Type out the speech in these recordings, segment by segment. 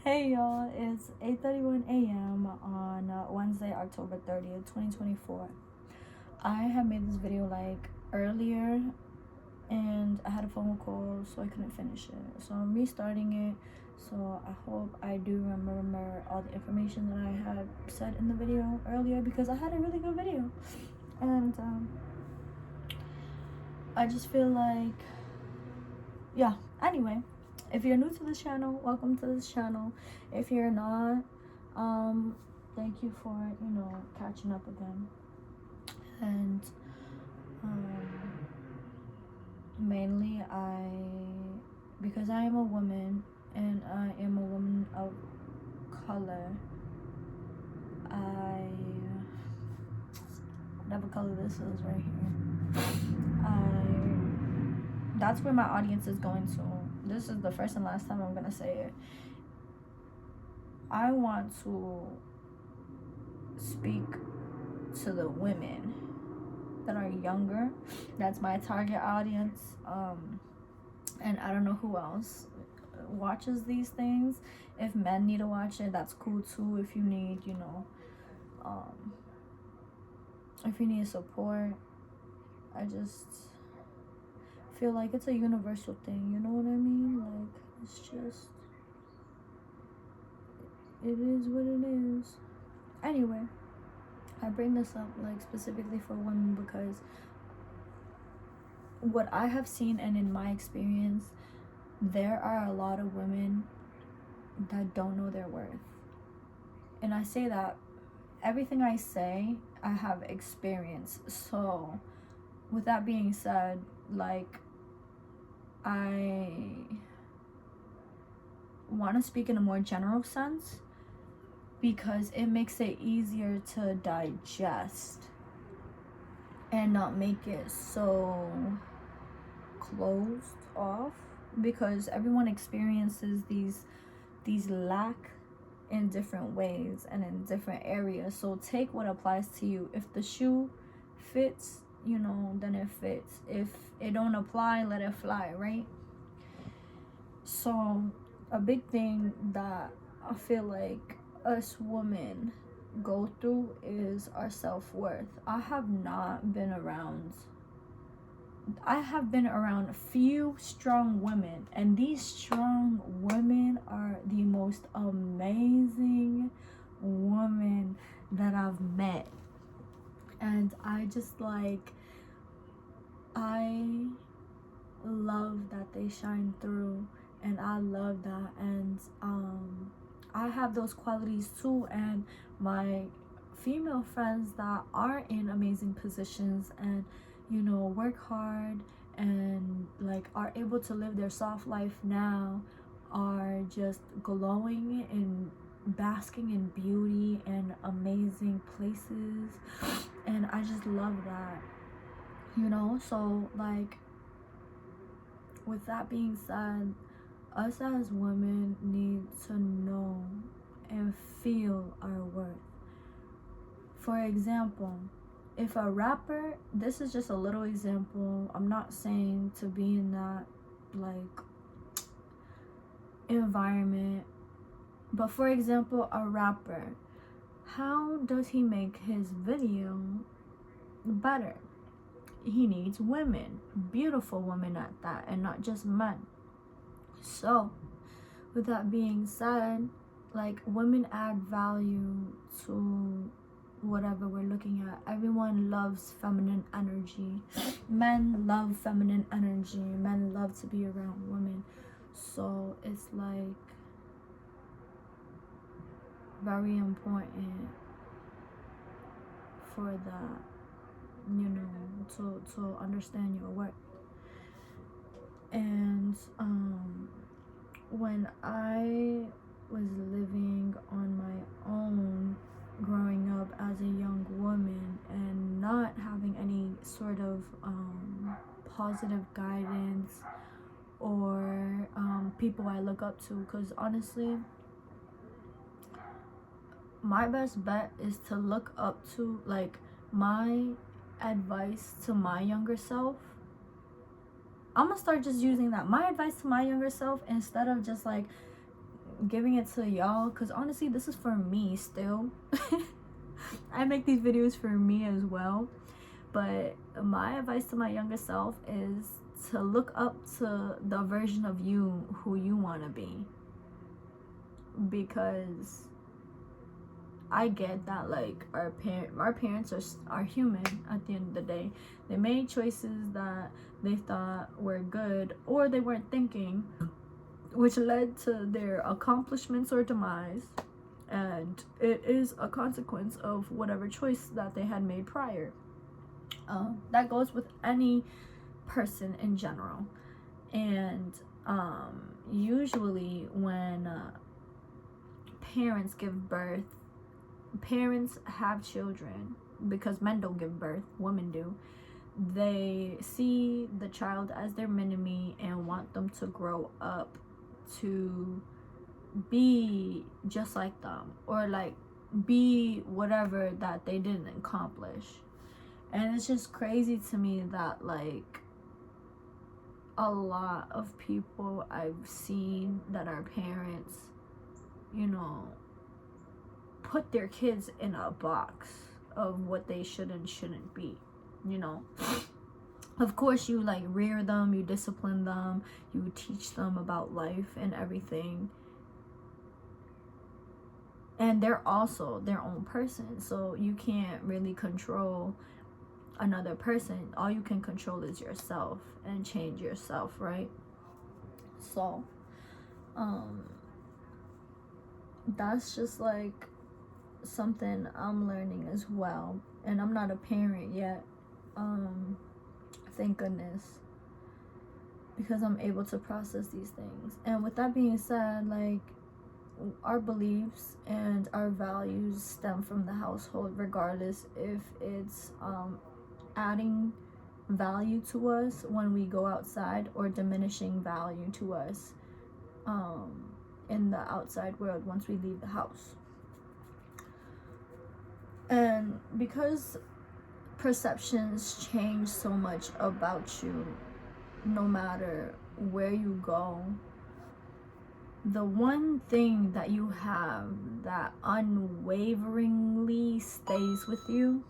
Hey y'all, it's 8:31 a.m. on Wednesday, October 30th, 2024. I have made this video like earlier and I had a phone call so I couldn't finish it. So I'm restarting it. So I hope I do remember all the information that I had said in the video earlier because I had a really good video. And I just feel like, yeah, anyway. If you're new to this channel, welcome to this channel. If you're not, thank you for catching up again. And mainly because I am a woman and I am a woman of color, whatever color this is right here, that's where my audience is going to. This is the first and last time I'm gonna say it. I want to speak to the women that are younger. That's my target audience. And I don't know who else watches these things. If men need to watch it, that's cool too. If you need, if you need support, I just feel like it's a universal thing. You know what I mean? Like, it's just, it is what it is. Anyway, I bring this up like specifically for women because what I have seen and in my experience, there are a lot of women that don't know their worth. And I say that everything I say, I have experience. So with that being said, like, I want to speak in a more general sense because it makes it easier to digest and not make it so closed off, because everyone experiences these lack in different ways and in different areas. So take what applies to you. If the shoe fits, then it fits. If it don't apply, let it fly, right? So a big thing that I feel like us women go through is our self-worth. I have been around a few strong women, and these strong women are the most amazing women that I've met. And I love that they shine through, and I love that. And I have those qualities too, and my female friends that are in amazing positions and work hard and like are able to live their soft life now are just glowing and basking in beauty and amazing places. And I just love that, so like, with that being said, us as women need to know and feel our worth. For example, if a rapper, this is just a little example, I'm not saying to be in that like environment, but for example, a rapper, how does he make his video better? He needs women, beautiful women at that, and not just men. So with that being said, like, women add value to whatever we're looking at. Everyone loves feminine energy. Men love feminine energy. Men love to be around women. So it's like very important for that, to understand your worth. And when I was living on my own, growing up as a young woman and not having any sort of positive guidance or people I look up to, because honestly, my best bet is to look up to, like, my advice to my younger self. I'm gonna start just using that. My advice to my younger self, instead of just like giving it to y'all, because honestly this is for me still. I make these videos for me as well, but my advice to my younger self is to look up to the version of you who you want to be, because I get that, like, our parents are human at the end of the day. They made choices that they thought were good, or they weren't thinking, which led to their accomplishments or demise, and it is a consequence of whatever choice that they had made prior. That goes with any person in general. And usually when parents give birth, parents have children, because men don't give birth, women do. They see the child as their mini-me and want them to grow up to be just like them, or like be whatever that they didn't accomplish. And it's just crazy to me that, like, a lot of people I've seen that are parents, you know, put their kids in a box of what they should and shouldn't be, you know. Of course, you like rear them, you discipline them, you teach them about life and everything, and they're also their own person, so you can't really control another person. All you can control is yourself and change yourself, right? So that's just like something I'm learning as well, and I'm not a parent yet, thank goodness, because I'm able to process these things. And with that being said, like, our beliefs and our values stem from the household, regardless if it's adding value to us when we go outside, or diminishing value to us in the outside world once we leave the house. And because perceptions change so much about you no matter where you go, the one thing that you have that unwaveringly stays with you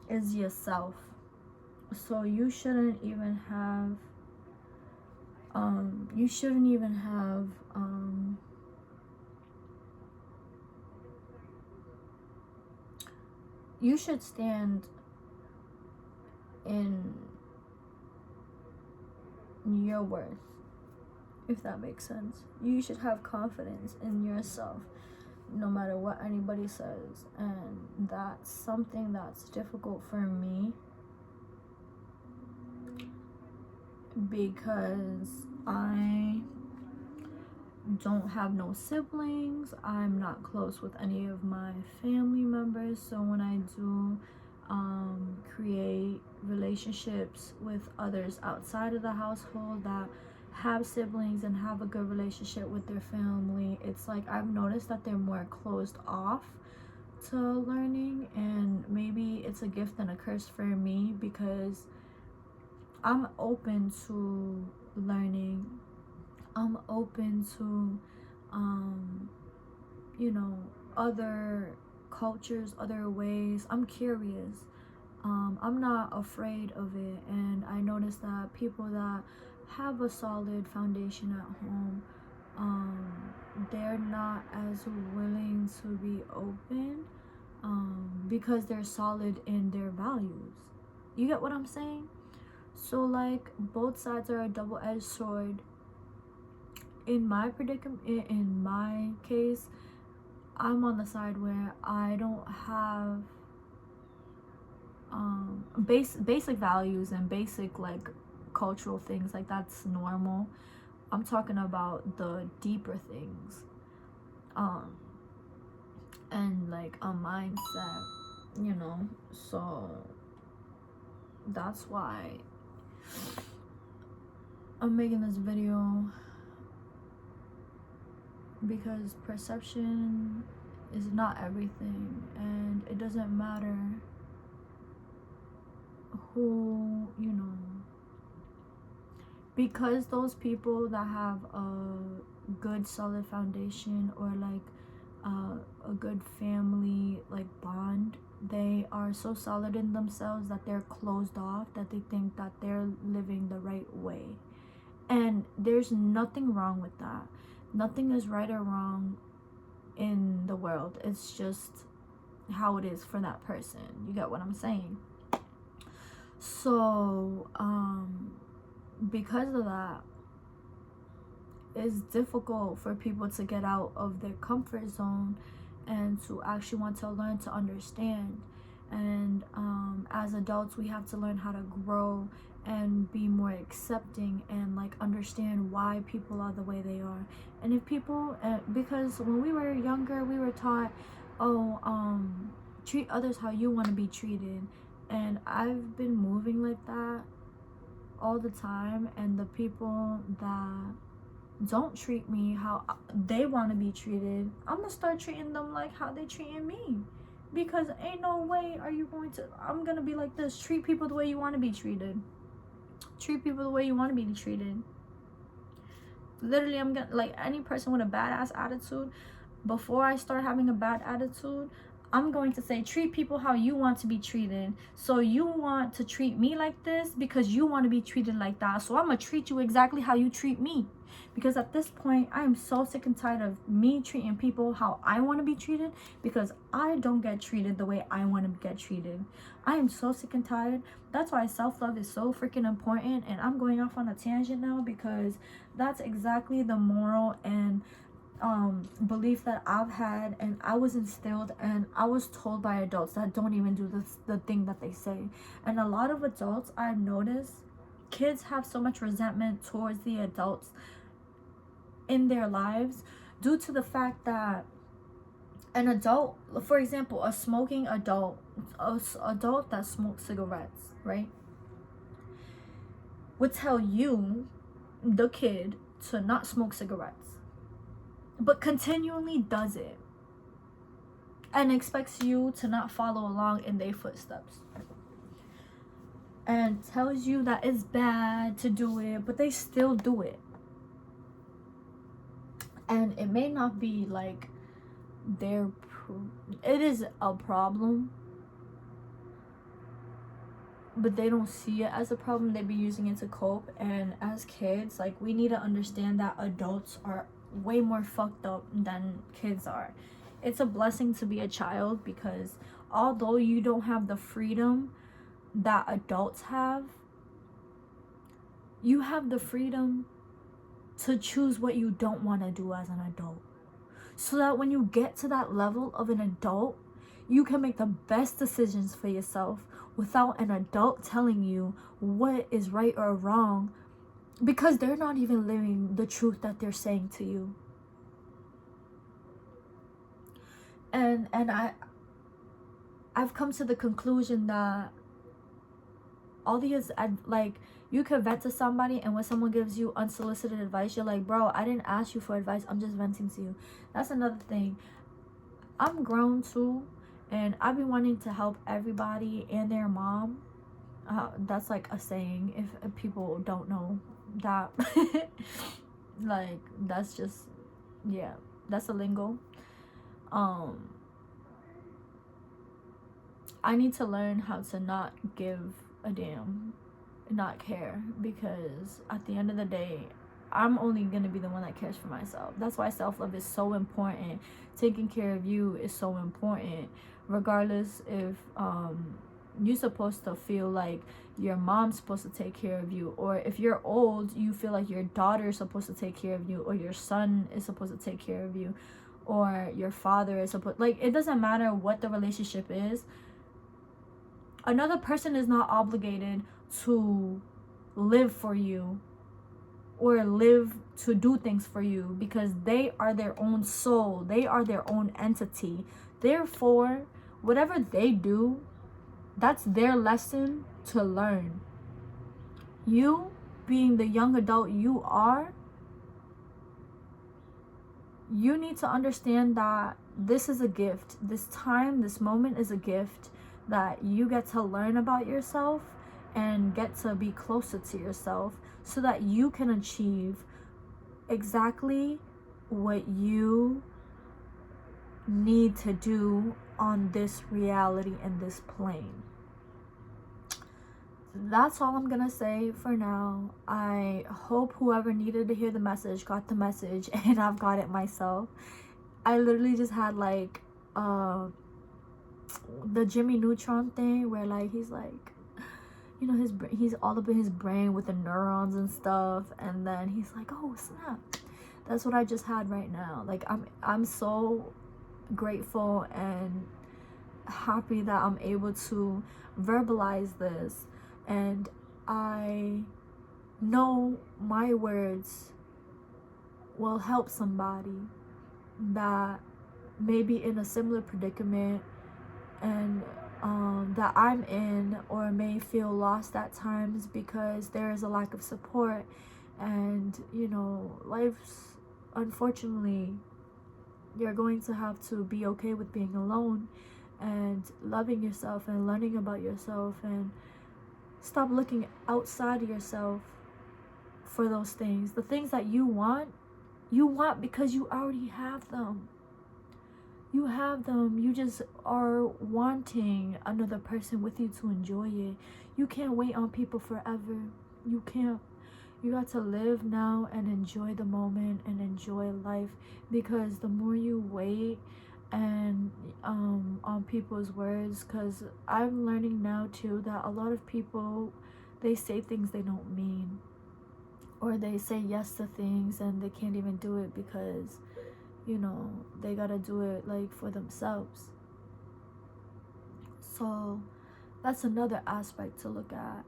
is yourself. So you shouldn't even have you should stand in your worth, if that makes sense. You should have confidence in yourself no matter what anybody says. And that's something that's difficult for me, because I don't have no siblings. I'm not close with any of my family members, so when I do create relationships with others outside of the household that have siblings and have a good relationship with their family, it's like I've noticed that they're more closed off to learning. And maybe it's a gift and a curse for me, because I'm open to learning. I'm open to you know, other cultures, other ways. I'm curious. I'm not afraid of it. And I noticed that people that have a solid foundation at home, they're not as willing to be open, because they're solid in their values. You get what I'm saying? So, like, both sides are a double-edged sword. In my predicament, in my case, I'm on the side where I don't have basic values and basic, like, cultural things. Like, that's normal. I'm talking about the deeper things, and like a mindset, you know. So that's why I'm making this video, because perception is not everything, and it doesn't matter who, you know, because those people that have a good solid foundation, or like a good family like bond. They are so solid in themselves that they're closed off, that they think that they're living the right way. And there's nothing wrong with that. Nothing is right or wrong in the world. It's just how it is for that person. You get what I'm saying? So because of that, it's difficult for people to get out of their comfort zone and to actually want to learn to understand. And as adults, we have to learn how to grow and be more accepting and like understand why people are the way they are. And if people because when we were younger, we were taught, treat others how you want to be treated. And I've been moving like that all the time, and the people that don't treat me how they want to be treated, I'm gonna start treating them like how they treating me. Because ain't no way are you going to, I'm gonna be like this. Treat people the way you want to be treated. Treat people the way you want to be treated. Literally, I'm gonna, like, any person with a badass attitude, before I start having a bad attitude, I'm going to say, treat people how you want to be treated. So you want to treat me like this because you want to be treated like that. So I'm going to treat you exactly how you treat me. Because at this point, I am so sick and tired of me treating people how I want to be treated, because I don't get treated the way I want to get treated. I am so sick and tired. That's why self-love is so freaking important. And I'm going off on a tangent now, because that's exactly the moral and belief that I've had, and I was instilled and I was told by adults that don't even do the thing that they say. And a lot of adults, I've noticed, kids have so much resentment towards the adults in their lives due to the fact that an adult, for example, a smoking adult, adult that smokes cigarettes, right, would tell you, the kid, to not smoke cigarettes, but continually does it and expects you to not follow along in their footsteps, and tells you that it's bad to do it, but they still do it. And it may not be like it is a problem, but they don't see it as a problem. They be using it to cope. And as kids, like, we need to understand that adults are way more fucked up than kids are. It's a blessing to be a child, because although you don't have the freedom that adults have, you have the freedom to choose what you don't want to do as an adult, so that when you get to that level of an adult, you can make the best decisions for yourself without an adult telling you what is right or wrong, because they're not even living the truth that they're saying to you. And I've come to the conclusion that all these, like, you could vent to somebody, and when someone gives you unsolicited advice, you're like, bro, I didn't ask you for advice, I'm just venting to you. That's another thing. I'm grown too, and I've been wanting to help everybody and their mom. That's like a saying, if people don't know that. Like, that's just, yeah, that's a lingo. I need to learn how to not give a damn, not care, because at the end of the day, I'm only gonna be the one that cares for myself. That's why self-love is so important. Taking care of you is so important, regardless if you're supposed to feel like your mom's supposed to take care of you, or if you're old, you feel like your daughter is supposed to take care of you, or your son is supposed to take care of you, or your father is supposed, like, it doesn't matter what the relationship is. Another person is not obligated to live for you or live to do things for you, because they are their own soul. They are their own entity. Therefore, whatever they do, that's their lesson to learn. You, being the young adult you are, you need to understand that this is a gift. This time, this moment is a gift, that you get to learn about yourself and get to be closer to yourself, so that you can achieve exactly what you need to do on this reality and this plane. That's all I'm gonna say for now. I hope whoever needed to hear the message got the message, and I've got it myself. I literally just had like the Jimmy Neutron thing where like he's like, you know, he's all up in his brain with the neurons and stuff, and then he's like, oh snap. That's what I just had right now. Like I'm so grateful and happy that I'm able to verbalize this, and I know my words will help somebody that may be in a similar predicament and that I'm in, or may feel lost at times because there is a lack of support. And you know, life's, unfortunately, you're going to have to be okay with being alone and loving yourself and learning about yourself, and stop looking outside of yourself for those things. The things that you want because you already have them. You have them. You just are wanting another person with you to enjoy it. You can't wait on people forever. You can't. You got to live now and enjoy the moment and enjoy life, because the more you wait and on people's words, because I'm learning now too that a lot of people, they say things they don't mean, or they say yes to things and they can't even do it because, you know, they gotta do it like for themselves. So that's another aspect to look at.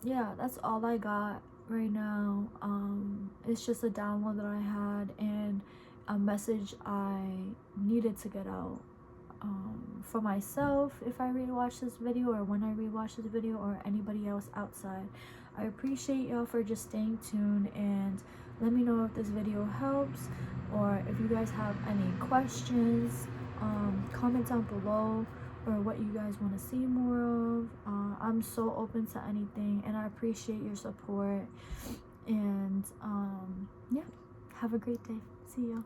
Yeah, that's all I got right now. It's just a download that I had and a message I needed to get out for myself if I rewatch this video, or when I rewatch this video, or anybody else outside. I appreciate y'all for just staying tuned, and let me know if this video helps, or if you guys have any questions. Comment down below, or what you guys want to see more of. I'm so open to anything, and I appreciate your support. And yeah, have a great day. See ya.